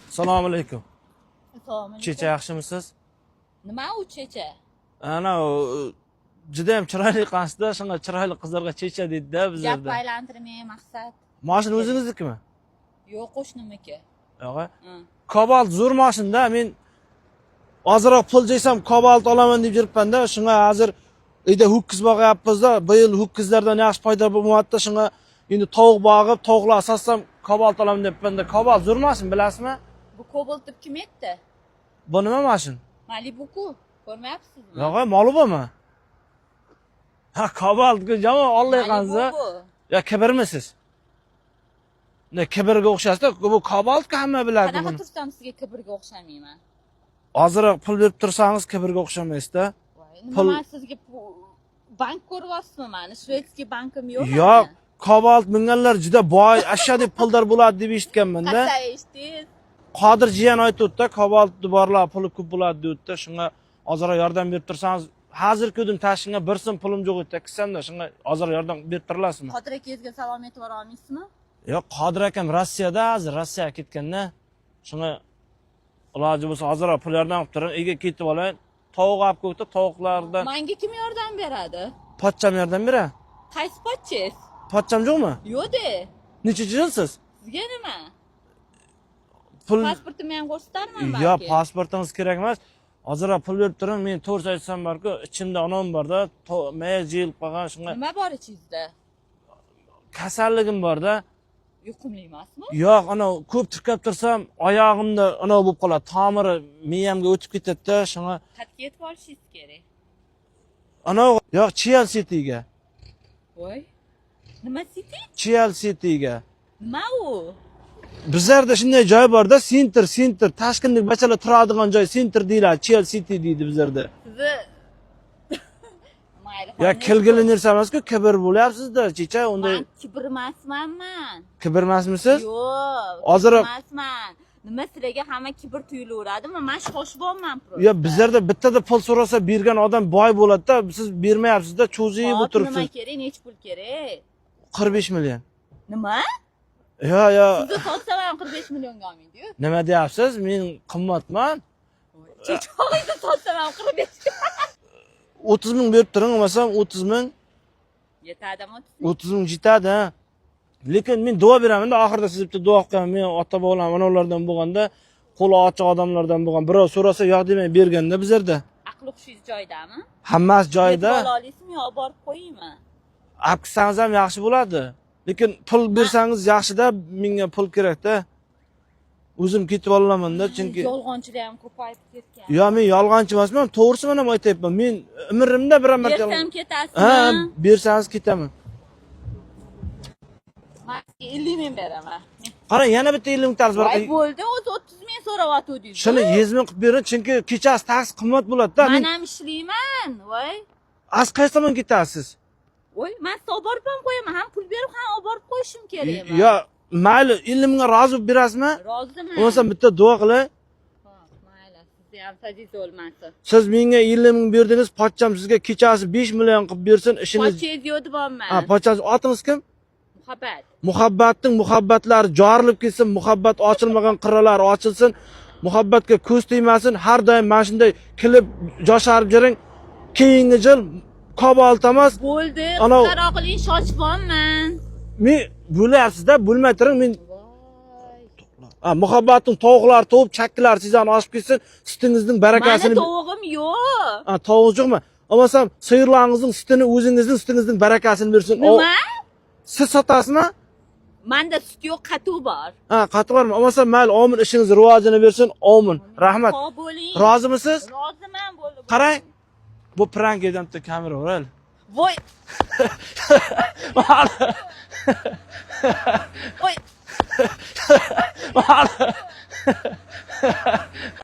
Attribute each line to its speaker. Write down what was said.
Speaker 1: Assalomu alaykum.
Speaker 2: Assalomu alaykum.
Speaker 1: Checha yaxshimisiz?
Speaker 2: Nima u checha?
Speaker 1: Ana juda ham chiroyli qansda, shunga chiroyli qizlarga checha deydi-da
Speaker 2: Gap
Speaker 1: bizlarda.
Speaker 2: aylantirmay maqsad.
Speaker 1: Mashina o'zingiznikimi?
Speaker 2: Yo'q, qo'shnimniki.
Speaker 1: Yo'q. Cobalt zo'r mashina. Men ozroq pul jiysam Cobalt olaman deb yuribman-da. Shunga hozir uyda ho'kiz boqyapmiz-da. Bu yil ho'kizlardan yaxshi foyda bo'lmayapti. Shunga endi tovuq boqib, tovuqlar asossam Cobalt olaman debman-da. Cobalt zo'r mashina, bilasizmi?
Speaker 2: Bu Cobalt deb kim aytdi?
Speaker 1: Bu nima mashina?
Speaker 2: Malibu-ku. Ko'rmayapsizmi?
Speaker 1: Yo'q, Malibu'mi? Ha, Cobalt-ku javob Alloh qanza. Ya kibrmisiz? Ne kibrga o'xshasizda, bu Cobalt-ku hamma biladi buni.
Speaker 2: Qanaqa tursam sizga kibrga o'xshamayman.
Speaker 1: Ozroq pul berib tursangiz kibrga o'xshamaysizda.
Speaker 2: Nima sizga bank ko'ryapsizmi meni? Shvedskiy bankim yo'q.
Speaker 1: Yo'q, Cobalt minganlar juda boy, ashaddiy puldor bo'ladi deb eshitganman-da.
Speaker 2: Qanday eshitdingiz?
Speaker 1: Qodir jiyan aytdi-da, Cobalt borlar puli ko'p bo'ladi dedi-da. Shunga ozroq yordam berib tursangiz, hozir ko'dim tashinga bir so'm pulim yo'q edi, kisamda, shunga ozroq yordam berib turalasizmi?
Speaker 2: Qodir akangizga salom aytib bora olmaysizmi?
Speaker 1: Yo'q, Qodir akam Rossiyada, hozir Rossiyaga ketganda. Shunga iloji bo'lsa ozroq pul yordam qilib turing, uyga ketib olay. Tovuq olib ko'kda, tovuqlardan.
Speaker 2: Menga kim yordam beradi?
Speaker 1: Pochcham yordam beradi.
Speaker 2: Qaysi pochchangiz?
Speaker 1: Pochcham yo'qmi?
Speaker 2: Yo'q-de.
Speaker 1: Necha yilsiz?
Speaker 2: Sizga nima?
Speaker 1: Pul
Speaker 2: Pasportimni ham ko'rsatarman balki.
Speaker 1: Yo'q, pasportingiz kerak emas. Hozirroq pul berib turing, men to'g'ri aytsam borku, ichimda onam borda, mayaz yeyilib qolgan, shunga
Speaker 2: Nima bor ichingizda?
Speaker 1: kasalligim borda.
Speaker 2: Yuqumli emasmi?
Speaker 1: Yo'q, ana ko'p turkab tursam, oyog'imda ana bo'lib qoladi, tomiri miyamga o'tib ketadi-da, shunga.
Speaker 2: Qayerga yetib olishingiz kerak.
Speaker 1: Ana yo'q, Chelsea-ga.
Speaker 2: Voy. Nima city?
Speaker 1: Chelsea-ga.
Speaker 2: Nima u?
Speaker 1: Bizlarda shunday joy borda, center, Toshkentlik bachalar turadigan joy center deyiladi, Chelsea deydi bizlarda.
Speaker 2: Sizni mayli.
Speaker 1: Ya kelgili narsa emas-ku, kibr bo'lyapsiz-da, checha, unday.
Speaker 2: Men kibr emasman men.
Speaker 1: Kibr emasmisiz?
Speaker 2: Yo'q.
Speaker 1: Hozirroq
Speaker 2: emasman. Nima sizlarga hamma kibr tuyulaveradimi? Men shoshibman просто.
Speaker 1: Ya bizlarda bittada pul so'rasa bergan odam boy bo'ladi-da, siz bermayapsiz-da, cho'ziyib o'tiribsiz.
Speaker 2: Nima kerak? Nech pul kerak?
Speaker 1: 45 million.
Speaker 2: Nima?
Speaker 1: Yo.
Speaker 2: Sizni sotsam ham 45 millionga olmaydi-yu.
Speaker 1: Nima deyapsiz? Men qimmatman.
Speaker 2: Chechog'ingni sotsam ham 45.
Speaker 1: 30 ming berib turing, olmasam 30 ming.
Speaker 2: Yetadimi?
Speaker 1: 30 ming yetadi. Lekin men duo beraman-da, oxirida siz bitta duo qilgan, men ota-bobolar onalardan bo'lganda, qo'li ochiq odamlardan bo'lgan, birov so'rasa yo'q demay berganda bizlarda.
Speaker 2: Aqli xushingiz joyidami?
Speaker 1: Hammasi joyida.
Speaker 2: Yetib olasizmi yo olib borib qo'yingmi?
Speaker 1: Olib kelsangiz ham yaxshi bo'ladi. Lekin pul bersangiz yaxshi-da, menga pul kerak-da. O'zim ketib olaman-da, chunki
Speaker 2: yolg'onchilar ham ko'payib ketgan.
Speaker 1: Yo, men yolg'onchi emasman, to'g'risini ham aytayapman. Men umrimda bir marta
Speaker 2: Bersam ketasizmi?
Speaker 1: Ha, bersangiz ketaman.
Speaker 2: Men 50 ming beraman.
Speaker 1: Qarang, yana bitta 50 ming tarz bor.
Speaker 2: Voy bo'ldi, o'zi 30 ming so'rayotdingiz.
Speaker 1: Shuni 100 ming qilib bering, chunki kechasi taksi qimmat bo'ladi-da.
Speaker 2: Men ham ishlayman, voy.
Speaker 1: Az qaysi tomon ketasiz?
Speaker 2: Voy, men sizni olib borib ham qo'yaman, ham pul berib ham olib borib qo'yishim kerakmi?
Speaker 1: Yo, mayli, 50 mingga rozi bo'lib berasizmi?
Speaker 2: Roziman.
Speaker 1: Bo'lmasa bitta duo qilay.
Speaker 2: Mayli, sizni ham sajiz bo'lmasin.
Speaker 1: Siz menga 50 ming berdingiz, pochcham sizga kechasi 5 million qilib bersin, ishingiz.
Speaker 2: Pochangiz yo'q deyapman.
Speaker 1: Ha, pochchangiz otingiz kim?
Speaker 2: Muhabbat.
Speaker 1: Muhabbatning muhabbatlari jorilib ketsin, muhabbat ochilmagan qirralar ochilsin, muhabbatga ko'z tegmasin, har doim mana shunday klip josharib jiring. Keyingi yil Cobalt emas.
Speaker 2: Bo'ldi, qaro qiling, shoshibman.
Speaker 1: Men bo'lyapsiz-da, bo'lmay turing, men muhabbatning tovuqlar to'p, chakkilar sizdan oshib ketsin, sutingizning barakasini.
Speaker 2: Meni tovuqim yo'q.
Speaker 1: Ha, tovuq yo'qmi? Olmasam, siyirlaringizning sutini, o'zingizning sutingizning barakasini bersin.
Speaker 2: Nima?
Speaker 1: Siz sotasizmi?
Speaker 2: Menda sut yo'q, qatuv bor.
Speaker 1: Ha, qatuv bormi? Olmasa, mayli, omin, ishingiz rivojini bersin. Omin. Rahmat. Rozimisiz?
Speaker 2: Roziman, bo'ldi.
Speaker 1: Qarang. Bu prank edi, bitta kamera bor.
Speaker 2: Voy. Voy.